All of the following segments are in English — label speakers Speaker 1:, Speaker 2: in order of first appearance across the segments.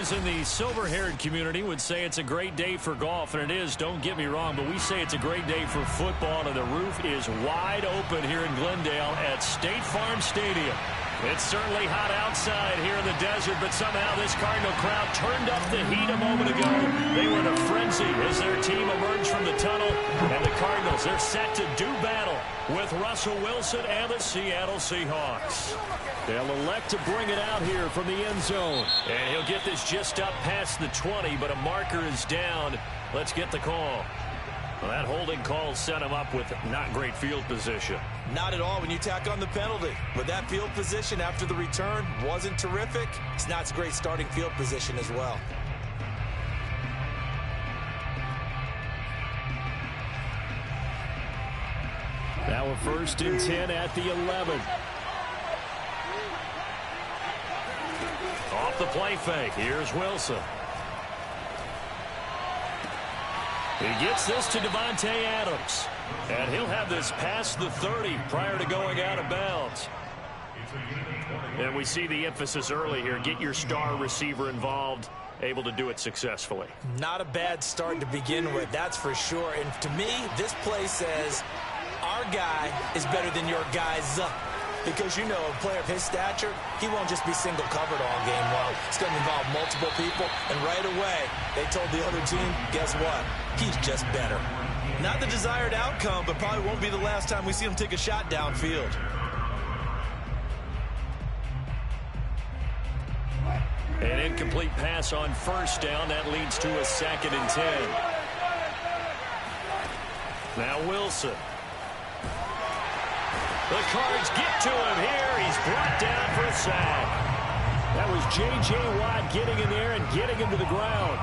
Speaker 1: Those in the silver-haired community would say it's a great day for golf, and it is, don't get me wrong, but we say it's a great day for football, and the roof is wide open here in Glendale at State Farm Stadium. It's certainly hot outside here in the desert, but somehow this Cardinal crowd turned up the heat a moment ago. They were in a frenzy as their team emerged from the tunnel, and the Cardinals, they're set to do battle with Russell Wilson and the Seattle Seahawks. They'll elect to bring it out here from the end zone. And he'll get this just up past the 20, but a marker is down. Let's get the call. Well, that holding call set him up with not great field position.
Speaker 2: Not at all when you tack on the penalty. But that field position after the return wasn't terrific. It's not a great starting field position as well.
Speaker 1: Now a 1st and 10 at the 11. Off the play fake. Here's Wilson. He gets this to Davante Adams. And he'll have this past the 30 prior to going out of bounds. And we see the emphasis early here. Get your star receiver involved. Able to do it successfully.
Speaker 2: Not a bad start to begin with, that's for sure. And to me, this play says our guy is better than your guy's up. Because, you know, a player of his stature, he won't just be single covered all game long. It's going to involve multiple people. And right away, they told the other team, guess what? He's just better. Not the desired outcome, but probably won't be the last time we see him take a shot downfield.
Speaker 1: An incomplete pass on 1st down. That leads to a 2nd and 10. Now Wilson. The Cards get to him here. He's brought down for a sack. That was J.J. Watt getting in there and getting him to the ground.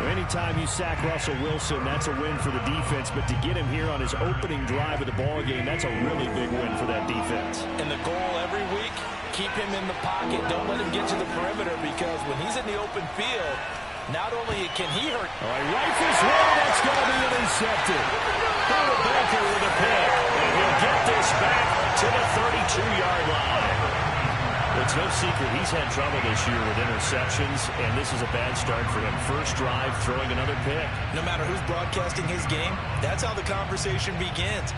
Speaker 1: Anytime you sack Russell Wilson, that's a win for the defense. But to get him here on his opening drive of the ballgame, that's a really big win for that defense.
Speaker 2: And the goal every week, keep him in the pocket. Don't let him get to the perimeter, because when he's in the open field, not only can he hurt.
Speaker 1: All right, rifles one. That's going to be intercepted. Howard Baker with a pick. And he'll get this back to the 32-yard line. It's no secret he's had trouble this year with interceptions, and this is a bad start for him. First drive, throwing another pick.
Speaker 2: No matter who's broadcasting his game, that's how the conversation begins.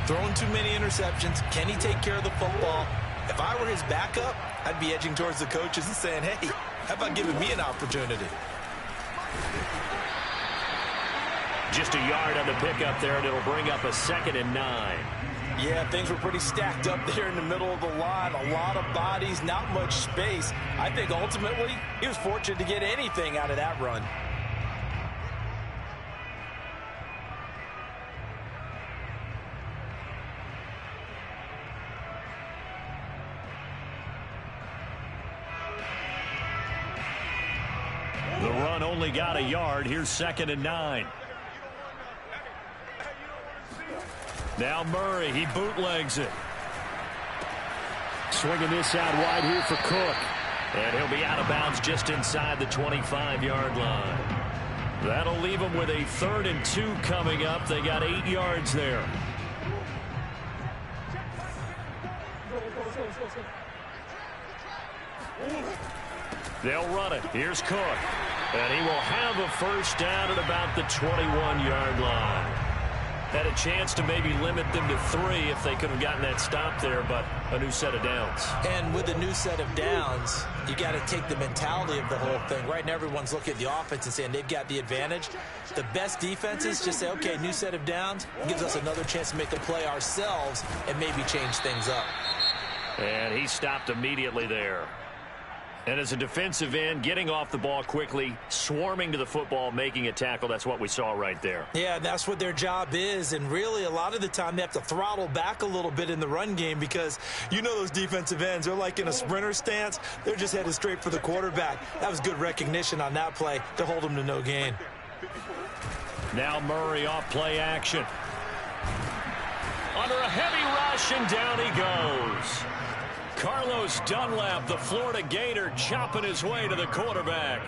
Speaker 2: Throwing too many interceptions. Can he take care of the football? If I were his backup, I'd be edging towards the coaches and saying, hey, how about giving me an opportunity?
Speaker 1: Just a yard on the pickup there, and it'll bring up a 2nd and 9.
Speaker 2: Yeah, things were pretty stacked up there in the middle of the line. A lot of bodies, not much space. I think ultimately he was fortunate to get anything out of that run.
Speaker 1: The run only got a yard. Here's 2nd and 9. Now Murray, he bootlegs it. Swinging this out wide here for Cook. And he'll be out of bounds just inside the 25-yard line. That'll leave them with a 3rd and 2 coming up. They got 8 yards there. They'll run it. Here's Cook. And he will have a 1st down at about the 21-yard line. Had a chance to maybe limit them to 3 if they could have gotten that stop there, but a new set of downs.
Speaker 2: And with a new set of downs, you got to take the mentality of the whole thing. Right now, everyone's looking at the offense and saying they've got the advantage. The best defenses just say, okay, new set of downs. It gives us another chance to make a play ourselves and maybe change things up.
Speaker 1: And he stopped immediately there. And as a defensive end, getting off the ball quickly, swarming to the football, making a tackle, that's what we saw right there.
Speaker 2: Yeah, that's what their job is. And really, a lot of the time, they have to throttle back a little bit in the run game because you know those defensive ends, they're like in a sprinter stance. They're just headed straight for the quarterback. That was good recognition on that play to hold them to no gain.
Speaker 1: Now Murray off play action. Under a heavy rush, and down he goes. Carlos Dunlap, the Florida Gator, chopping his way to the quarterback.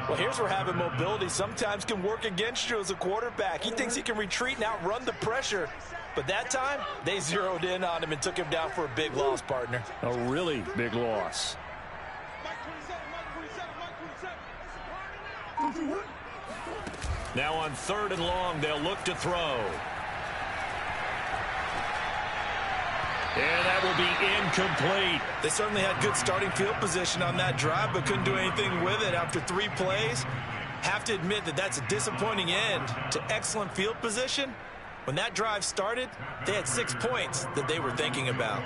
Speaker 2: Well, here's where having mobility sometimes can work against you as a quarterback. He thinks he can retreat and outrun the pressure. But that time, they zeroed in on him and took him down for a big loss, partner.
Speaker 1: A really big loss. Now on 3rd and long, they'll look to throw. And that will be incomplete.
Speaker 2: They certainly had good starting field position on that drive, but couldn't do anything with it after 3 plays. Have to admit that that's a disappointing end to excellent field position. When that drive started, they had 6 points that they were thinking about.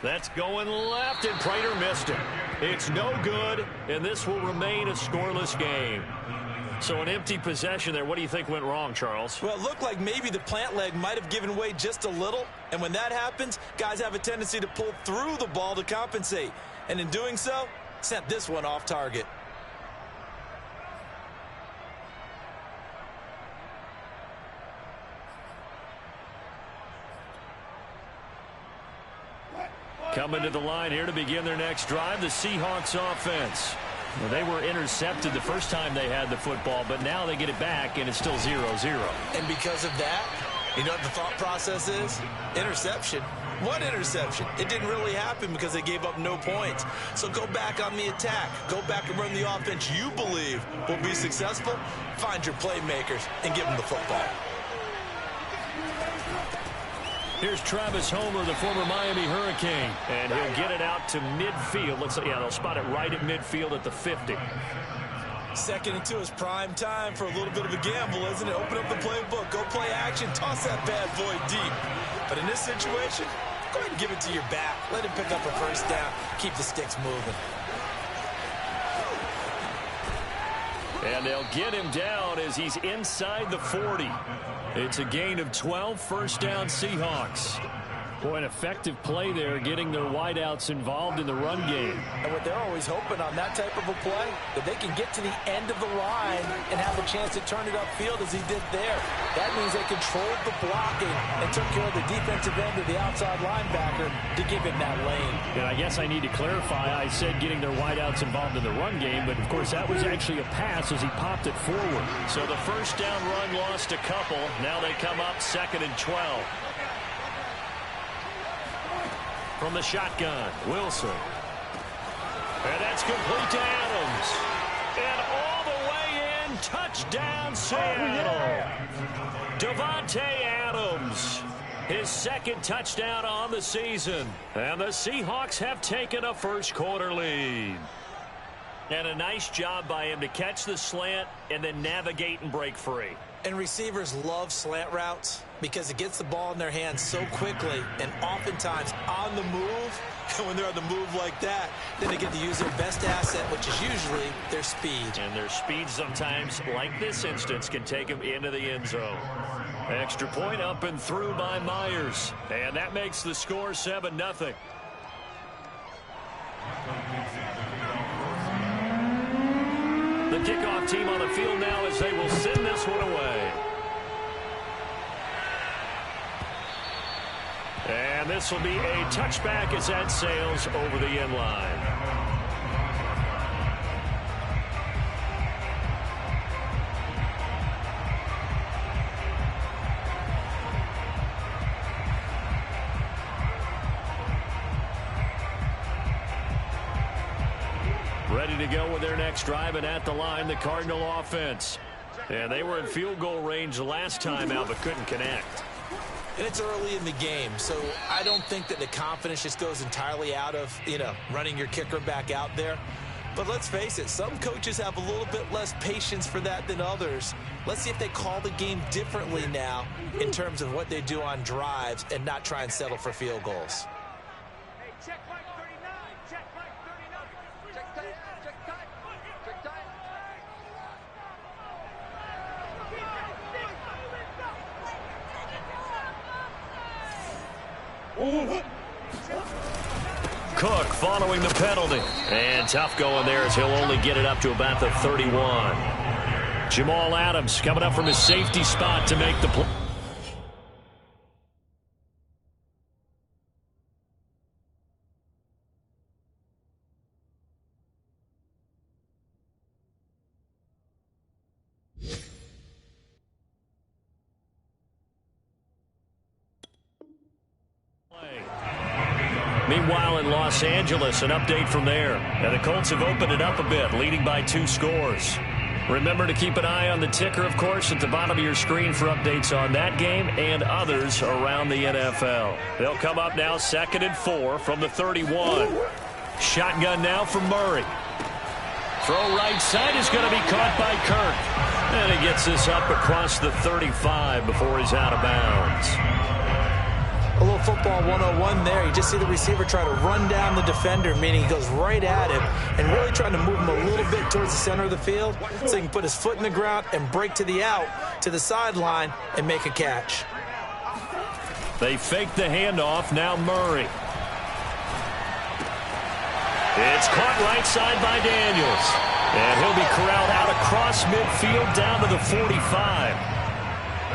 Speaker 1: That's going left, and Prater missed it. It's no good, and this will remain a scoreless game. So an empty possession there. What do you think went wrong, Charles?
Speaker 2: Well, it looked like maybe the plant leg might have given way just a little. And when that happens, guys have a tendency to pull through the ball to compensate. And in doing so, sent this one off target.
Speaker 1: Coming to the line here to begin their next drive, the Seahawks offense. Well, they were intercepted the first time they had the football, but now they get it back, and it's still 0-0.
Speaker 2: And because of that, you know what the thought process is? Interception. What interception? It didn't really happen because they gave up no points. So go back on the attack. Go back and run the offense you believe will be successful. Find your playmakers and give them the football.
Speaker 1: Here's Travis Homer, the former Miami Hurricane, and he'll get it out to midfield. Looks like, yeah, they'll spot it right at midfield at the 50.
Speaker 2: 2nd and 2 is prime time for a little bit of a gamble, isn't it? Open up the playbook, go play action, toss that bad boy deep. But in this situation, go ahead and give it to your back. Let him pick up a first down. Keep the sticks moving.
Speaker 1: And they'll get him down as he's inside the 40. It's a gain of 12, first down Seahawks. Boy, an effective play there, getting their wideouts involved in the run game.
Speaker 2: And what they're always hoping on that type of a play, that they can get to the end of the line and have a chance to turn it upfield as he did there. That means they controlled the blocking and took care of the defensive end of the outside linebacker to give him that lane.
Speaker 1: And I guess I need to clarify, I said getting their wideouts involved in the run game, but of course that was actually a pass as he popped it forward. So the first down run lost a couple. Now they come up 2nd and 12. From the shotgun, Wilson. And that's complete to Adams. And all the way in, touchdown Seattle. Davante Adams, his 2nd touchdown on the season. And the Seahawks have taken a first quarter lead. And a nice job by him to catch the slant and then navigate and break free.
Speaker 2: And receivers love slant routes because it gets the ball in their hands so quickly and oftentimes on the move. And when they're on the move like that, then they get to use their best asset, which is usually their speed.
Speaker 1: And their speed sometimes, like this instance, can take them into the end zone. Extra point up and through by Myers. And that makes the score 7-0. The kickoff team on the field now as they will send this one away. And this will be a touchback as that sails over the end line. Ready to go with their next drive, and at the line, the Cardinal offense. And they were in field goal range last time out, but couldn't connect.
Speaker 2: And it's early in the game, so I don't think that the confidence just goes entirely out of, running your kicker back out there. But let's face it, some coaches have a little bit less patience for that than others. Let's see if they call the game differently now in terms of what they do on drives and not try and settle for field goals.
Speaker 1: Cook following the penalty. And tough going there as he'll only get it up to about the 31. Jamal Adams coming up from his safety spot to make the play. Meanwhile, in Los Angeles, an update from there. And the Colts have opened it up a bit, leading by 2 scores. Remember to keep an eye on the ticker, of course, at the bottom of your screen for updates on that game and others around the NFL. They'll come up now 2nd and 4 from the 31. Shotgun now for Murray. Throw right side is going to be caught by Kirk. And he gets this up across the 35 before he's out of bounds.
Speaker 2: A little football 101 there. You just see the receiver try to run down the defender, meaning he goes right at him and really trying to move him a little bit towards the center of the field so he can put his foot in the ground and break to the out, to the sideline, and make a catch.
Speaker 1: They fake the handoff. Now Murray. It's caught right side by Daniels. And he'll be corralled out across midfield down to the 45.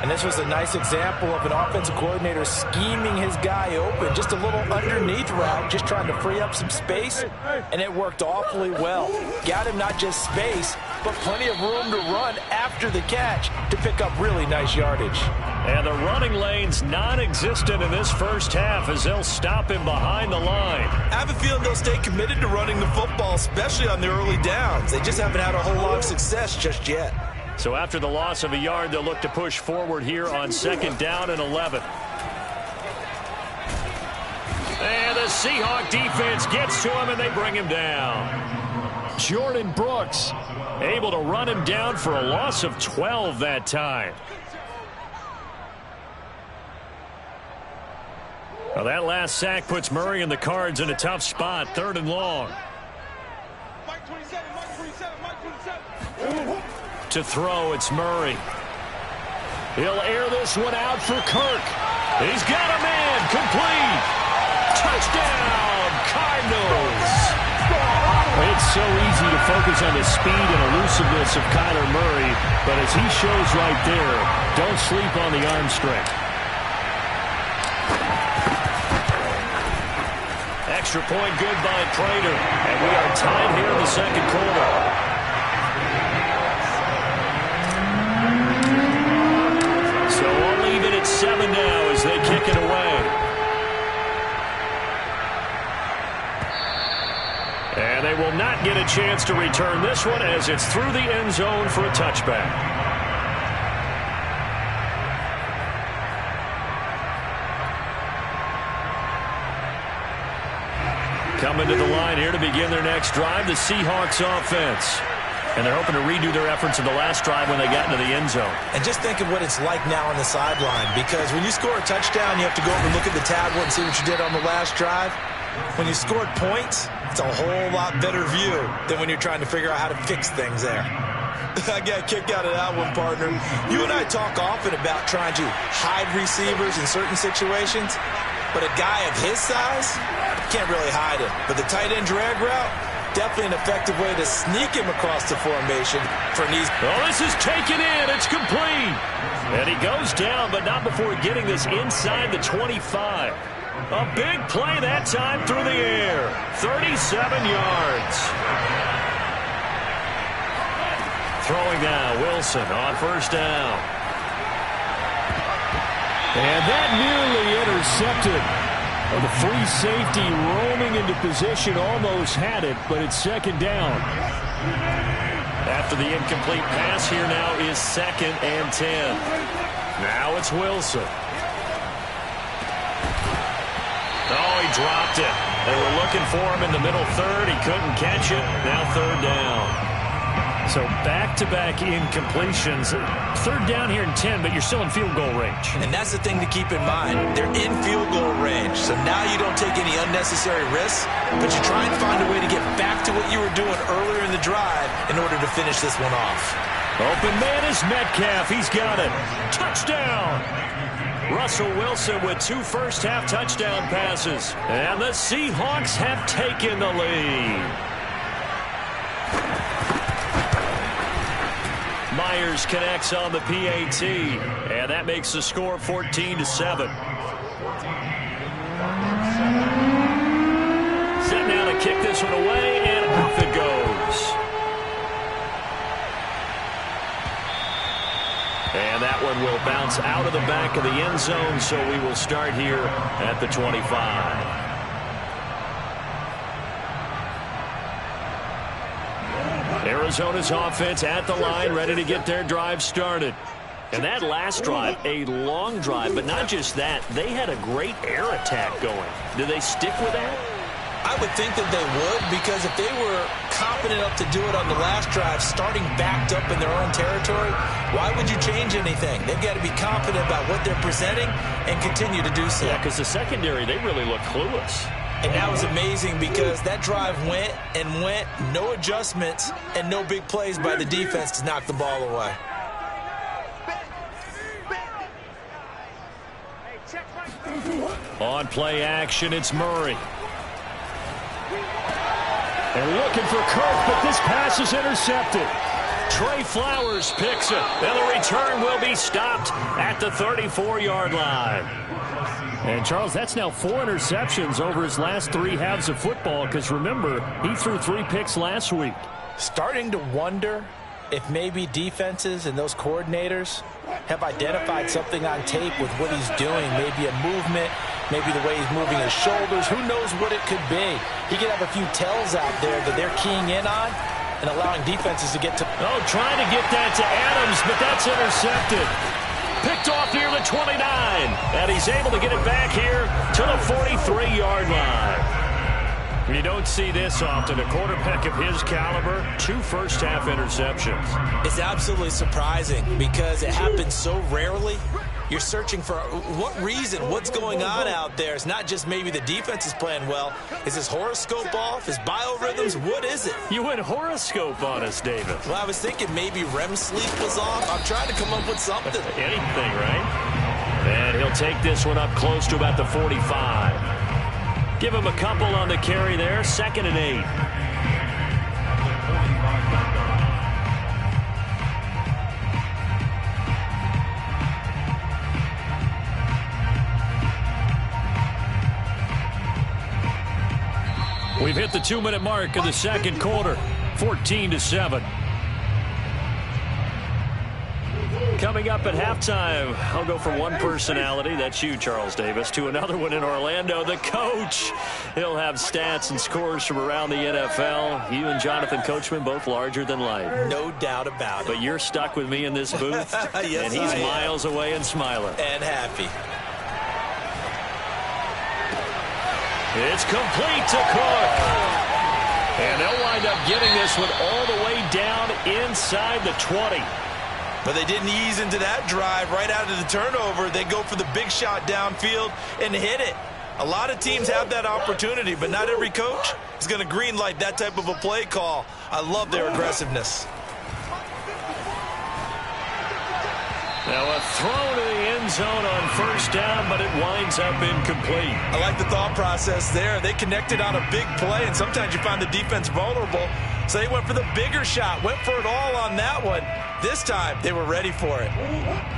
Speaker 2: And this was a nice example of an offensive coordinator scheming his guy open. Just a little underneath route, just trying to free up some space, and it worked awfully well. Got him not just space, but plenty of room to run after the catch to pick up really nice yardage.
Speaker 1: And the running lane's non-existent in this first half as they'll stop him behind the line.
Speaker 2: I have a feeling they'll stay committed to running the football, especially on the early downs. They just haven't had a whole lot of success just yet.
Speaker 1: So after the loss of a yard, they'll look to push forward here on 2nd down and 11. And the Seahawk defense gets to him, and they bring him down. Jordan Brooks able to run him down for a loss of 12 that time. Well, that last sack puts Murray and the Cards in a tough spot, 3rd and long. To throw, it's Murray. He'll air this one out for Kirk. He's got a man, complete. Touchdown, Cardinals. It's so easy to focus on the speed and elusiveness of Kyler Murray, but as he shows right there, don't sleep on the arm strength. Extra point good by Prater, and we are tied here in the 2nd quarter. So we'll leave it at 7 now as they kick it away. And they will not get a chance to return this one as it's through the end zone for a touchback. Coming to the line here to begin their next drive, the Seahawks offense. And they're hoping to redo their efforts in the last drive when they got into the end zone.
Speaker 2: And just think of what it's like now on the sideline, because when you score a touchdown, you have to go over and look at the tablet and see what you did on the last drive. When you scored points, it's a whole lot better view than when you're trying to figure out how to fix things there. I got a kick out of that one, partner. You and I talk often about trying to hide receivers in certain situations, but a guy of his size can't really hide him. But the tight end drag route, definitely an effective way to sneak him across the formation for an easy.
Speaker 1: Oh, this is taken in. It's complete. And he goes down, but not before getting this inside the 25. A big play that time through the air. 37 yards. Throwing now, Wilson on 1st down. And that nearly intercepted. The free safety roaming into position, almost had it, but it's 2nd down. After the incomplete pass, here now is 2nd and 10. Now it's Wilson. Oh, he dropped it. They were looking for him in the middle 3rd. He couldn't catch it. Now 3rd down. So back-to-back incompletions. 3rd down here in 10, but you're still in field goal range.
Speaker 2: And that's the thing to keep in mind. They're in field goal range. So now you don't take any unnecessary risks, but you try and find a way to get back to what you were doing earlier in the drive in order to finish this one off.
Speaker 1: Open man is Metcalf. He's got it. Touchdown. Russell Wilson with 2 first-half touchdown passes. And the Seahawks have taken the lead. Myers connects on the PAT, and that makes the score 14-7. Set now to kick this one away, and off it goes. And that one will bounce out of the back of the end zone, so we will start here at the 25. Arizona's offense at the line, ready to get their drive started. And that last drive, a long drive, but not just that. They had a great air attack going. Do they stick with that?
Speaker 2: I would think that they would, because if they were confident enough to do it on the last drive, starting backed up in their own territory, why would you change anything? They've got to be confident about what they're presenting and continue to do so.
Speaker 1: Yeah, because the secondary, they really look clueless.
Speaker 2: And that was amazing because that drive went and went, no adjustments and no big plays by the defense to knock the ball away.
Speaker 1: On play action, it's Murray. And looking for Kirk, but this pass is intercepted. Trey Flowers picks it. And the return will be stopped at the 34-yard line. And, Charles, that's now 4 interceptions over his last 3 halves of football, because, remember, he threw 3 picks last week.
Speaker 2: Starting to wonder if maybe defenses and those coordinators have identified something on tape with what he's doing, maybe a movement, maybe the way he's moving his shoulders. Who knows what it could be? He could have a few tells out there that they're keying in on and allowing defenses to get to.
Speaker 1: Oh, trying to get that to Adams, but that's intercepted. Picked off near the 29, and he's able to get it back here to the 43-yard line. You don't see this often. A quarterback of his caliber, 2 first-half interceptions.
Speaker 2: It's absolutely surprising because it happens so rarely. You're searching for what reason, what's going on out there. It's not just maybe the defense is playing well. Is his horoscope off? His biorhythms? What is it?
Speaker 1: You went horoscope on us, David.
Speaker 2: Well, I was thinking maybe REM sleep was off. I'm trying to come up with something.
Speaker 1: Anything, right? And he'll take this one up close to about the 45. Give him a couple on the carry there. 2nd and 8. We've hit the 2-minute mark of the second quarter. 14-7. Coming up at halftime, I'll go from one personality, that's you, Charles Davis, to another one in Orlando, the coach. He'll have stats and scores from around the NFL. You and Jonathan Coachman, both larger than life.
Speaker 2: No doubt about it.
Speaker 1: But you're stuck with me in this booth,
Speaker 2: yes,
Speaker 1: and he's miles away and smiling.
Speaker 2: And happy.
Speaker 1: It's complete to Cook. And they'll wind up getting this one all the way down inside the 20.
Speaker 2: But they didn't ease into that drive right out of the turnover. They go for the big shot downfield and hit it. A lot of teams have that opportunity, but not every coach is going to green light that type of a play call. I love their aggressiveness.
Speaker 1: Now a throw to the end zone on first down, but it winds up incomplete.
Speaker 2: I like the thought process there. They connected on a big play, and sometimes you find the defense vulnerable. So they went for the bigger shot, went for it all on that one. This time, they were ready for it.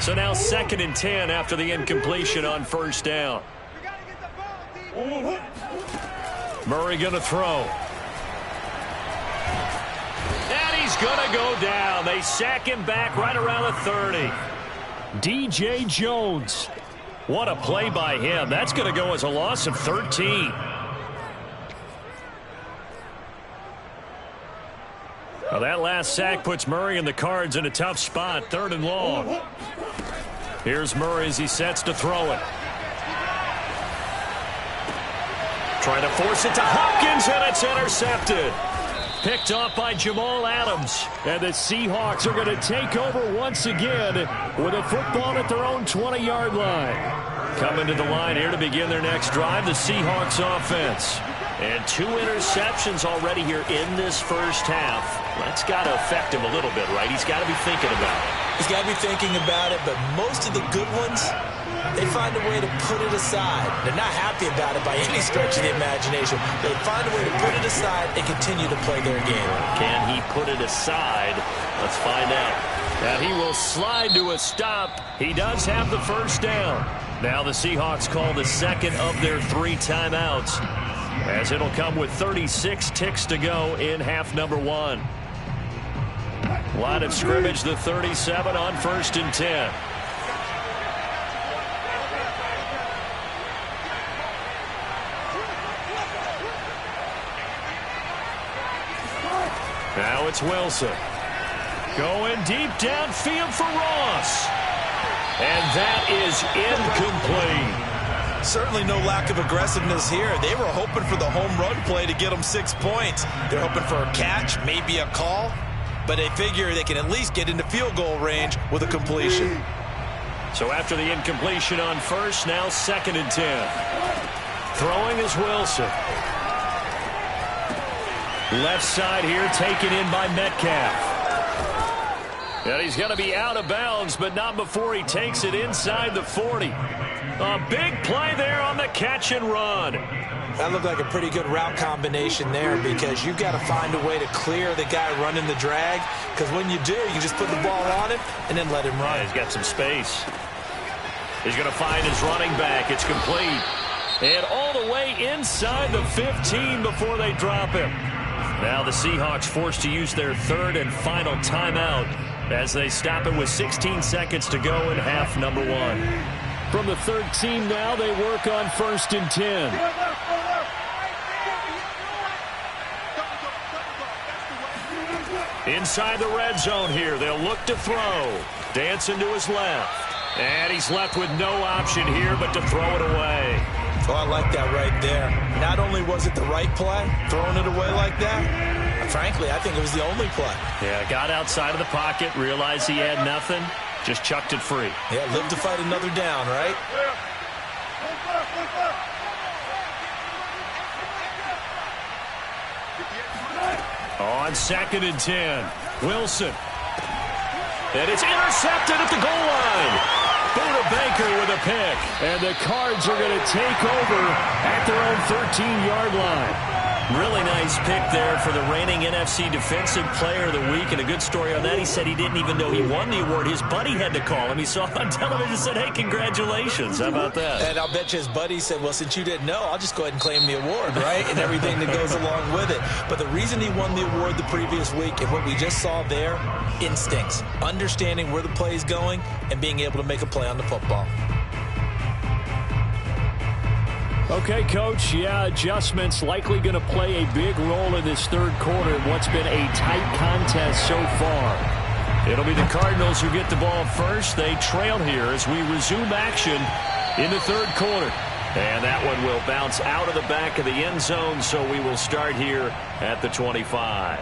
Speaker 1: So now 2nd and 10 after the incompletion on first down. Murray going to throw. And he's going to go down. They sack him back right around the 30. DJ Jones. What a play by him. That's going to go as a loss of 13. Well, that last sack puts Murray and the Cards in a tough spot. 3rd and long. Here's Murray as he sets to throw it. Trying to force it to Hopkins, and it's intercepted. Picked off by Jamal Adams. And the Seahawks are going to take over once again with a football at their own 20-yard line. Coming to the line here to begin their next drive, the Seahawks offense. And 2 interceptions already here in this first half. That's got to affect him a little bit, right? He's got to be thinking about it.
Speaker 2: He's got to be thinking about it, but most of the good ones, they find a way to put it aside. They're not happy about it by any stretch of the imagination. They find a way to put it aside and continue to play their game.
Speaker 1: Can he put it aside? Let's find out. Now he will slide to a stop. He does have the first down. Now the Seahawks call the second of their 3 timeouts, as it'll come with 36 ticks to go in half number 1. Line of scrimmage, the 37 on 1st and 10. Now Now it's Wilson. Going deep downfield for Ross. And that is incomplete.
Speaker 2: Certainly no lack of aggressiveness here. They were hoping for the home run play to get them 6 points. They're hoping for a catch, maybe a call, but they figure they can at least get into field goal range with a completion.
Speaker 1: So after the incompletion on first, now 2nd and 10. Throwing is Wilson. Left side here taken in by Metcalf. And he's going to be out of bounds, but not before he takes it inside the 40. A big play there on the catch and run.
Speaker 2: That looked like a pretty good route combination there because you've got to find a way to clear the guy running the drag, because when you do, you just put the ball on him and then let him run.
Speaker 1: Yeah, he's got some space. He's going to find his running back. It's complete. And all the way inside the 15 before they drop him. Now the Seahawks forced to use their 3rd and final timeout as they stop it with 16 seconds to go in half number 1. From the 13 now, they work on 1st and 10. Inside the red zone here, they'll look to throw. Dancing to his left. And he's left with no option here but to throw it away.
Speaker 2: Oh, I like that right there. Not only was it the right play, throwing it away like that, frankly, I think it was the only play.
Speaker 1: Yeah, got outside of the pocket, realized he had nothing, just chucked it free.
Speaker 2: Yeah, live to fight another down, right?
Speaker 1: On 2nd and 10, Wilson. And it's intercepted at the goal line. Buda Baker with a pick. And the Cards are going to take over at their own 13-yard line. Really nice pick there for the reigning NFC Defensive Player of the Week. And a good story on that. He said he didn't even know he won the award. His buddy had to call him. He saw it on television and said, hey, congratulations. How about that?
Speaker 2: And I'll bet you his buddy said, well, since you didn't know, I'll just go ahead and claim the award, right? And everything that goes along with it. But the reason he won the award the previous week and what we just saw there, instincts. Understanding where the play is going and being able to make a play on the football.
Speaker 1: Okay, Coach, yeah, adjustments likely going to play a big role in this 3rd quarter in what's been a tight contest so far. It'll be the Cardinals who get the ball first. They trail here as we resume action in the 3rd quarter. And that one will bounce out of the back of the end zone, so we will start here at the 25.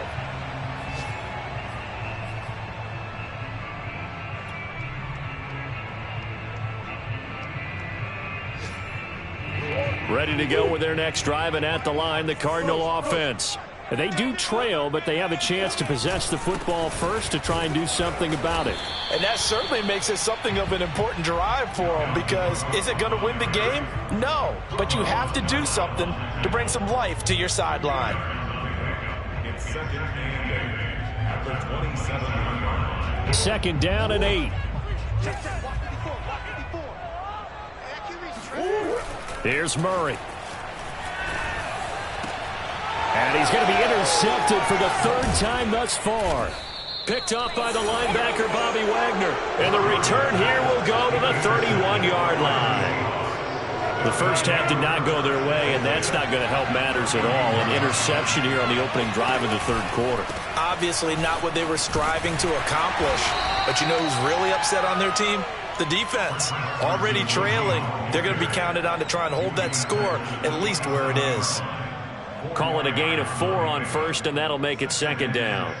Speaker 1: Ready to go with their next drive, and at the line, the Cardinal offense. They do trail, but they have a chance to possess the football first to try and do something about it.
Speaker 2: And that certainly makes it something of an important drive for them, because is it going to win the game? No, but you have to do something to bring some life to your sideline.
Speaker 3: It's 2nd and 8 at the 27.
Speaker 1: 2nd down and 8. Here's Murray. And he's going to be intercepted for the 3rd time thus far. Picked off by the linebacker, Bobby Wagner. And the return here will go to the 31-yard line. The first half did not go their way, and that's not going to help matters at all. An interception here on the opening drive of the 3rd quarter.
Speaker 2: Obviously not what they were striving to accomplish. But you know who's really upset on their team? The defense. Already trailing. They're going to be counted on to try and hold that score at least where it is.
Speaker 1: Call it a gain of 4 on first, and that'll make it 2nd down.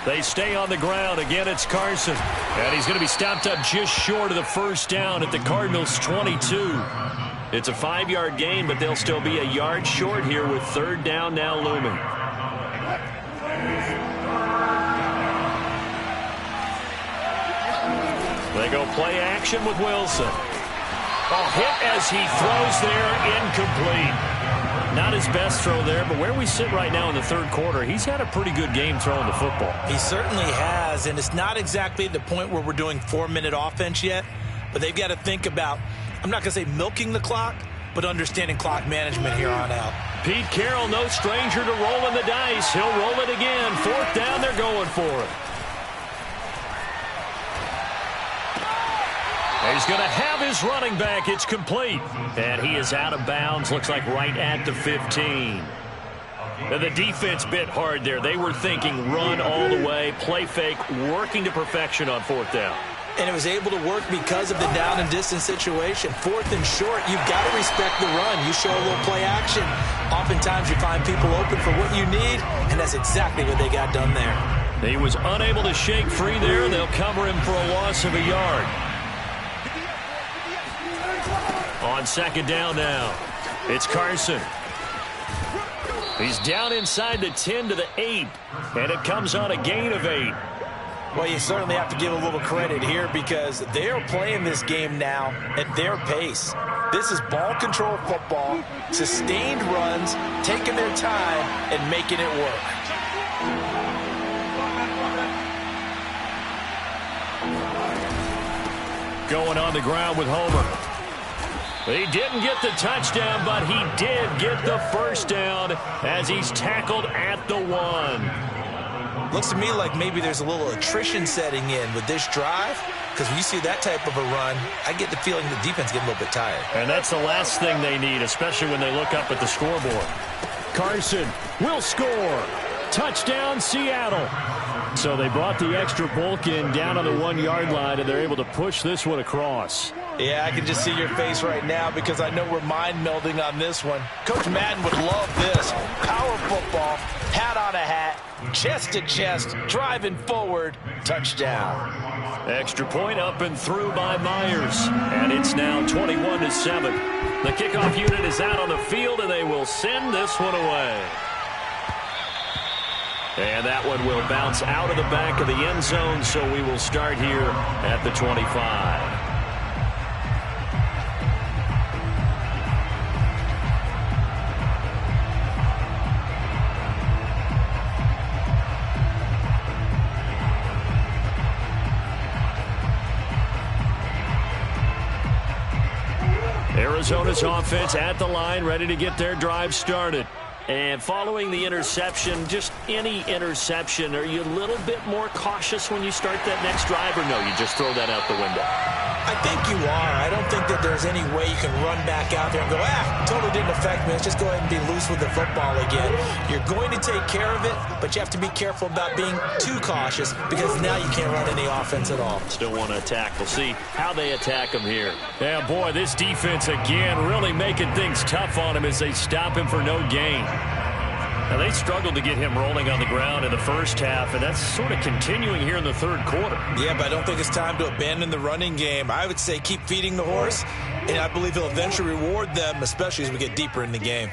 Speaker 1: They stay on the ground. Again, it's Carson. And he's going to be stopped up just short of the 1st down at the Cardinals' 22. It's a 5-yard gain, but they'll still be a yard short here with 3rd down now looming. They go play action with Wilson. Hit as he throws there, incomplete. Not his best throw there, but where we sit right now in the 3rd quarter, he's had a pretty good game throwing the football.
Speaker 2: He certainly has, and it's not exactly the point where we're doing 4-minute offense yet, but they've got to think about, I'm not going to say milking the clock, but understanding clock management here on out.
Speaker 1: Pete Carroll, no stranger to rolling the dice. He'll roll it again. 4th down, they're going for it. He's going to have his running back. It's complete. And he is out of bounds. Looks like right at the 15. Now the defense bit hard there. They were thinking run all the way, play fake, working to perfection on fourth down.
Speaker 2: And it was able to work because of the down and distance situation. Fourth and short, you've got to respect the run. You show a little play action. Oftentimes you find people open for what you need, and that's exactly what they got done there.
Speaker 1: He was unable to shake free there. They'll cover him for a loss of a yard. On second down now, it's Carson. He's down inside the 10 to the 8, and it comes on a gain of 8.
Speaker 2: Well, you certainly have to give a little credit here because they are playing this game now at their pace. This is ball control football, sustained runs, taking their time and making it work.
Speaker 1: Going on the ground with Homer. He didn't get the touchdown, but he did get the first down as he's tackled at the 1.
Speaker 2: Looks to me like maybe there's a little attrition setting in with this drive, because when you see that type of a run, I get the feeling the defense getting a little bit tired.
Speaker 1: And that's the last thing they need, especially when they look up at the scoreboard. Carson will score. Touchdown, Seattle. So they brought the extra bulk in down on the 1-yard line, and they're able to push this one across.
Speaker 2: Yeah, I can just see your face right now because I know we're mind melding on this one. Coach Madden would love this. Power football, hat on a hat, chest to chest, driving forward, touchdown.
Speaker 1: Extra point up and through by Myers. And it's now 21-7. The kickoff unit is out on the field, and they will send this one away. And that one will bounce out of the back of the end zone, so we will start here at the 25. Arizona's offense at the line, ready to get their drive started. And following the interception, just any interception, are you a little bit more cautious when you start that next drive, or no, you just throw that out the window?
Speaker 2: I think you are. I don't think that there's any way you can run back out there and go, totally didn't affect me. Let's just go ahead and be loose with the football again. You're going to take care of it, but you have to be careful about being too cautious because now you can't run any offense at all.
Speaker 1: Still want to attack. We'll see how they attack him here. Yeah, boy, this defense again really making things tough on him as they stop him for no gain. Now, they struggled to get him rolling on the ground in the first half, and that's sort of continuing here in the third quarter.
Speaker 2: Yeah, but I don't think it's time to abandon the running game. I would say keep feeding the horse, and I believe he'll eventually reward them, especially as we get deeper in the game.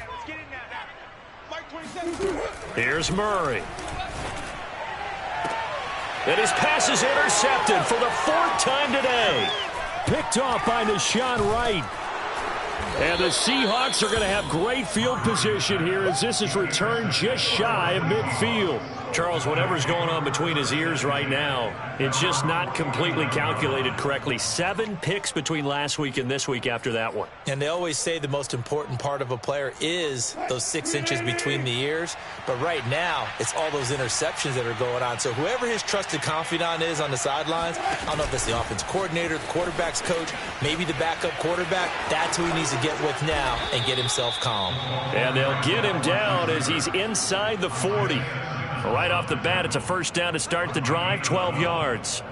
Speaker 1: Here's Murray. And his pass is intercepted for the 4th time today. Picked off by Nahshon Wright. And the Seahawks are going to have great field position here as this is returned just shy of midfield. Charles, whatever's going on between his ears right now, it's just not completely calculated correctly. 7 picks between last week and this week after that one.
Speaker 2: And they always say the most important part of a player is those 6 inches between the ears. But right now, it's all those interceptions that are going on. So whoever his trusted confidant is on the sidelines, I don't know if it's the offense coordinator, the quarterback's coach, maybe the backup quarterback, that's who he needs to get with now and get himself calm.
Speaker 1: And they'll get him down as he's inside the 40. Right off the bat, it's a first down to start the drive, 12 yards.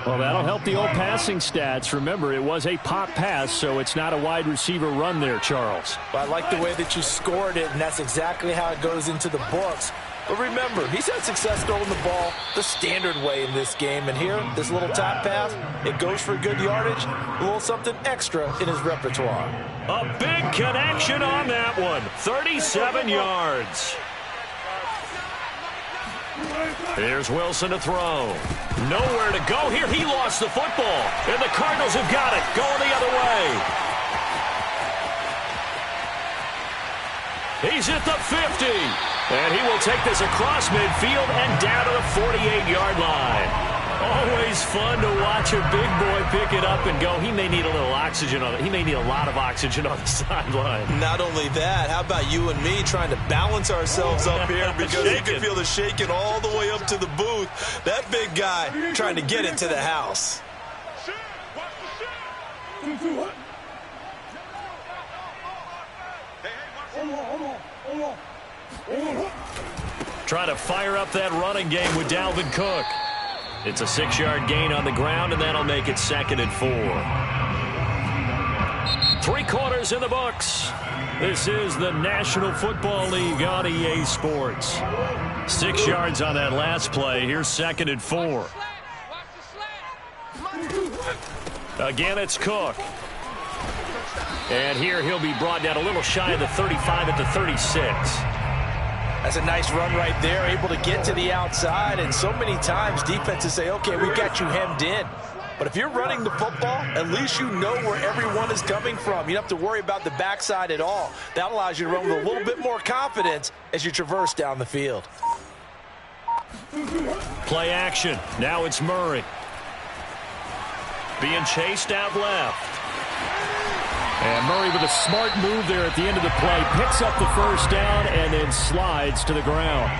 Speaker 1: Well, that'll help the old passing stats. Remember, it was a pop pass, so it's not a wide receiver run there, Charles.
Speaker 2: Well, I like the way that you scored it, and that's exactly how it goes into the books. But remember, he's had success throwing the ball the standard way in this game. And here, this little top pass, it goes for good yardage, a little something extra in his repertoire.
Speaker 1: A big connection on that one, 37 yards. Here's Wilson to throw. Nowhere to go here. He lost the football. And the Cardinals have got it. Going the other way. He's at the 50. And he will take this across midfield and down to the 48-yard line. Always fun to watch a big boy pick it up and go. He may need a little oxygen on it. He may need a lot of oxygen on the sideline.
Speaker 2: Not only that, how about you and me trying to balance ourselves up here because you can feel the shaking all the way up to the booth. That big guy trying to get it to the house.
Speaker 1: Trying to fire up that running game with Dalvin Cook. It's a 6-yard gain on the ground, and that'll make it 2nd and 4. 3 quarters in the books. This is the National Football League on EA Sports. 6 yards on that last play. Here's 2nd and 4. Again, it's Cook. And here he'll be brought down a little shy of the 35 at the 36.
Speaker 2: That's a nice run right there, able to get to the outside. And so many times defenses say, okay, we've got you hemmed in. But if you're running the football, at least you know where everyone is coming from. You don't have to worry about the backside at all. That allows you to run with a little bit more confidence as you traverse down the field.
Speaker 1: Play action. Now it's Murray. Being chased out left. And Murray with a smart move there at the end of the play. Picks up the first down and then slides to the ground.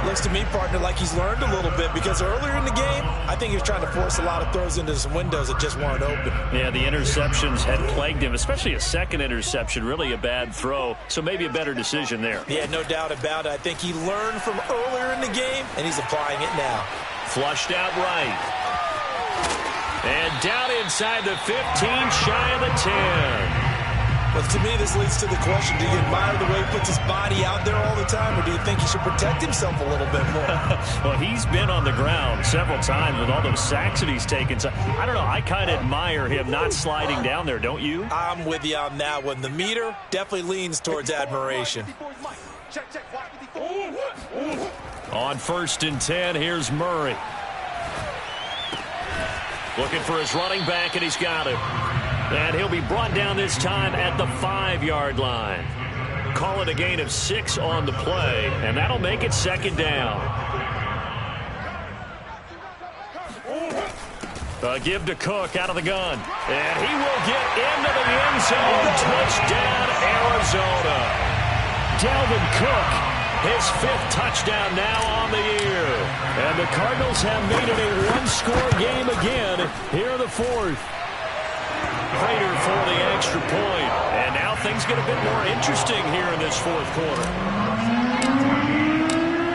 Speaker 2: Looks to me, partner, like he's learned a little bit because earlier in the game, I think he was trying to force a lot of throws into some windows that just weren't open.
Speaker 1: Yeah, the interceptions had plagued him, especially a second interception, really a bad throw. So maybe a better decision there.
Speaker 2: Yeah, no doubt about it. I think he learned from earlier in the game, and he's applying it now.
Speaker 1: Flushed out right. And down inside the 15, shy of the 10.
Speaker 2: Well, to me, this leads to the question, do you admire the way he puts his body out there all the time, or do you think he should protect himself a little bit more?
Speaker 1: Well, he's been on the ground several times with all those sacks that he's taken. So, I don't know, I kind of admire him not sliding down there, don't you?
Speaker 2: I'm with you on that one. The meter definitely leans towards admiration.
Speaker 1: On 1st and 10, here's Murray. Looking for his running back, and he's got it. And he'll be brought down this time at the 5-yard line. Call it a gain of 6 on the play, and that'll make it 2nd down. A give to Cook out of the gun. And he will get into the end zone. Touchdown, Arizona. Dalvin Cook, his 5th touchdown now on the year. And the Cardinals have made it a 1-score game again here in the 4th. Prater for the extra point. And now things get a bit more interesting here in this 4th quarter.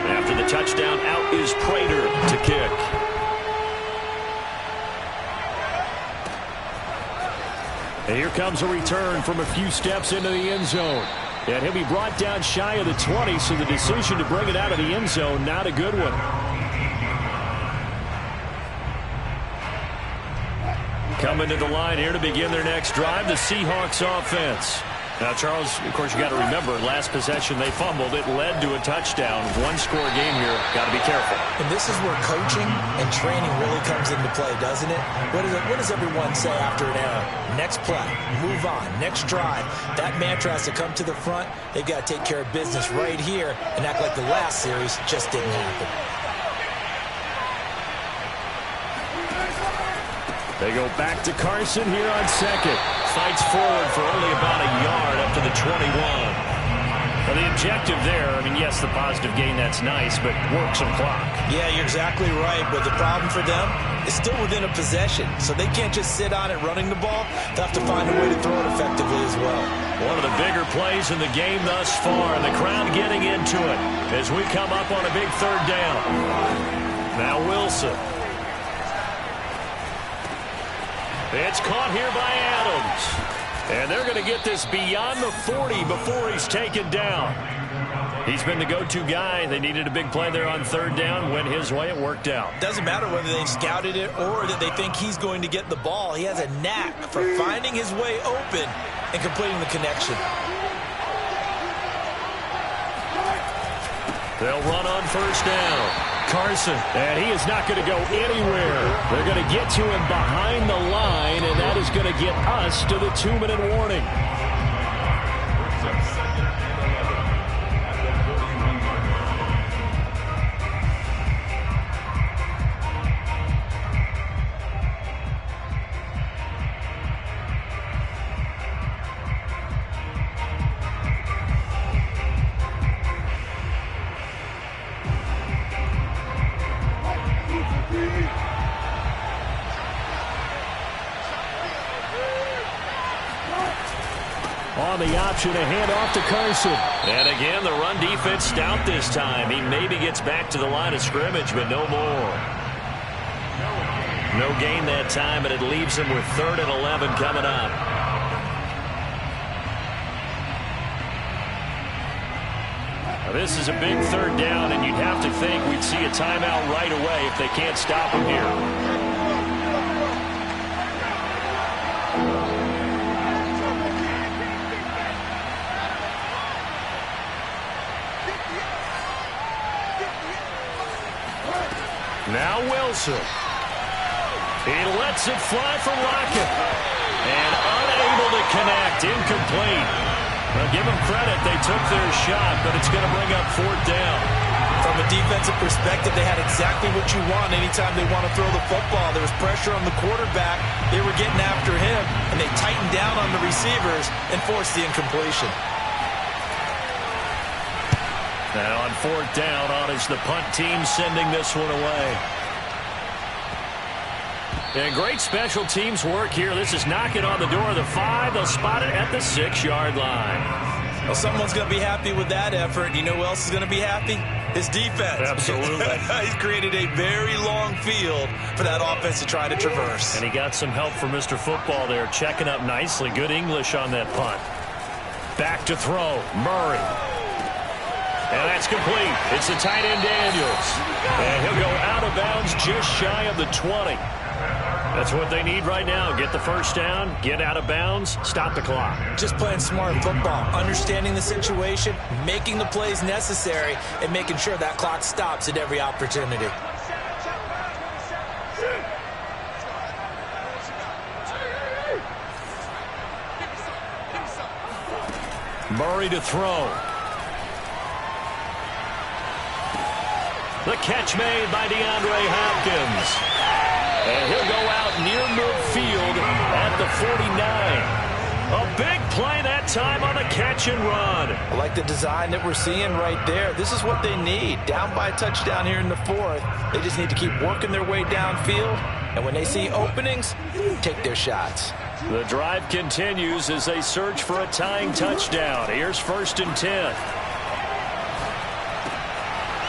Speaker 1: After the touchdown, out is Prater to kick. And here comes a return from a few steps into the end zone. And he'll be brought down shy of the 20, so the decision to bring it out of the end zone, not a good one. Coming to the line here to begin their next drive, the Seahawks offense. Now, Charles, of course, you got to remember, last possession they fumbled. It led to a touchdown. 1-score game here. Got to be careful.
Speaker 2: And this is where coaching and training really comes into play, doesn't it? What does everyone say after an error? Next play, move on, next drive. That mantra has to come to the front. They've got to take care of business right here and act like the last series just didn't happen.
Speaker 1: They go back to Carson here on 2nd. Fights forward for only about a yard up to the 21. Well, the objective there, I mean, yes, the positive gain, that's nice, but work some clock.
Speaker 2: Yeah, you're exactly right, but the problem for them is still within a possession, so they can't just sit on it running the ball. They'll have to find a way to throw it effectively as well.
Speaker 1: One of the bigger plays in the game thus far, and the crowd getting into it as we come up on a big 3rd down. Now Wilson. It's caught here by Adams. And they're going to get this beyond the 40 before he's taken down. He's been the go-to guy. They needed a big play there on 3rd down. Went his way. It worked out.
Speaker 2: Doesn't matter whether they scouted it or that they think he's going to get the ball. He has a knack for finding his way open and completing the connection.
Speaker 1: They'll run on 1st down. Carson, and he is not going to go anywhere. They're going to get to him behind the line, and that is going to get us to the 2-minute warning.
Speaker 4: the option to hand off to Carson.
Speaker 1: And again, the run defense stout this time. He maybe gets back to the line of scrimmage, but no more. No gain that time, and it leaves him with 3rd and 11 coming up. Now, this is a big 3rd down, and you'd have to think we'd see a timeout right away if they can't stop him here. Now Wilson. He lets it fly from Lockett. And unable to connect. Incomplete. Well, give them credit. They took their shot, but it's going to bring up 4th down.
Speaker 2: From a defensive perspective, they had exactly what you want anytime they want to throw the football. There was pressure on the quarterback. They were getting after him, and they tightened down on the receivers and forced the incompletion.
Speaker 1: Now on 4th down, on is the punt team sending this one away. And great special teams work here. This is knocking on the door of the 5. They'll spot it at the 6-yard line.
Speaker 2: Well, someone's going to be happy with that effort. You know who else is going to be happy? His defense.
Speaker 1: Absolutely.
Speaker 2: He's created a very long field for that offense to try to traverse.
Speaker 1: And he got some help from Mr. Football there, checking up nicely. Good English on that punt. Back to throw. Murray. And that's complete. It's the tight end Daniels. And he'll go out of bounds just shy of the 20. That's what they need right now. Get the 1st down, get out of bounds, stop the clock.
Speaker 2: Just playing smart football, understanding the situation, making the plays necessary, and making sure that clock stops at every opportunity.
Speaker 1: Murray to throw. The catch made by DeAndre Hopkins. And he'll go out near midfield at the 49. A big play that time on a catch and run.
Speaker 2: I like the design that we're seeing right there. This is what they need. Down by a touchdown here in the 4th. They just need to keep working their way downfield. And when they see openings, take their shots.
Speaker 1: The drive continues as they search for a tying touchdown. Here's 1st and 10.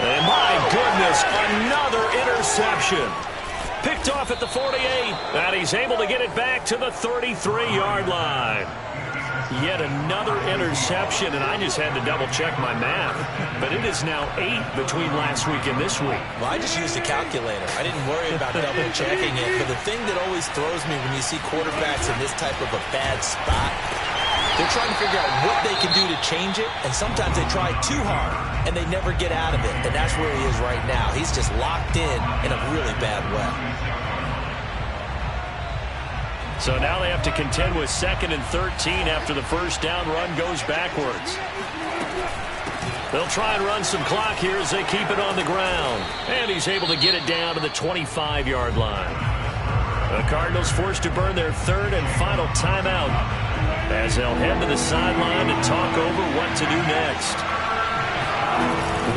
Speaker 1: And my goodness, another interception. Picked off at the 48, and he's able to get it back to the 33-yard line. Yet another interception, and I just had to double-check my math. But it is now 8 between last week and this week.
Speaker 2: Well, I just used a calculator. I didn't worry about double-checking it. But the thing that always throws me when you see quarterbacks in this type of a bad spot, they're trying to figure out what they can do to change it, and sometimes they try too hard, and they never get out of it. And that's where he is right now. He's just locked in a really bad way.
Speaker 1: So now they have to contend with 2nd and 13 after the 1st down run goes backwards. They'll try and run some clock here as they keep it on the ground. And he's able to get it down to the 25-yard line. The Cardinals forced to burn their 3rd and final timeout as they'll head to the sideline and talk over what to do next.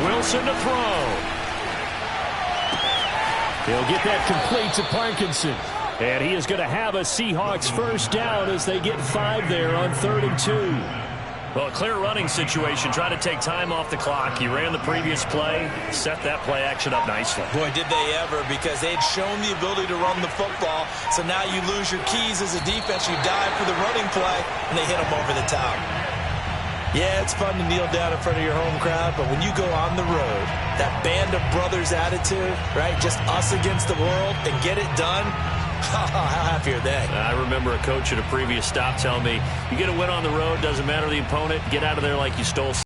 Speaker 1: Wilson to throw.
Speaker 4: They'll get that complete to Parkinson.
Speaker 1: And he is going to have a Seahawks 1st down as they get 5 there on 3rd and 2. Well, a clear running situation. Try to take time off the clock. He ran the previous play, set that play action up nicely.
Speaker 2: Boy, did they ever, because they had shown the ability to run the football. So now you lose your keys as a defense. You dive for the running play, and they hit them over the top. Yeah, it's fun to kneel down in front of your home crowd, but when you go on the road, that band of brothers attitude, right, just us against the world, and get it done, how happy are they?
Speaker 1: I remember a coach at a previous stop telling me, you get a win on the road, doesn't matter the opponent, get out of there like you stole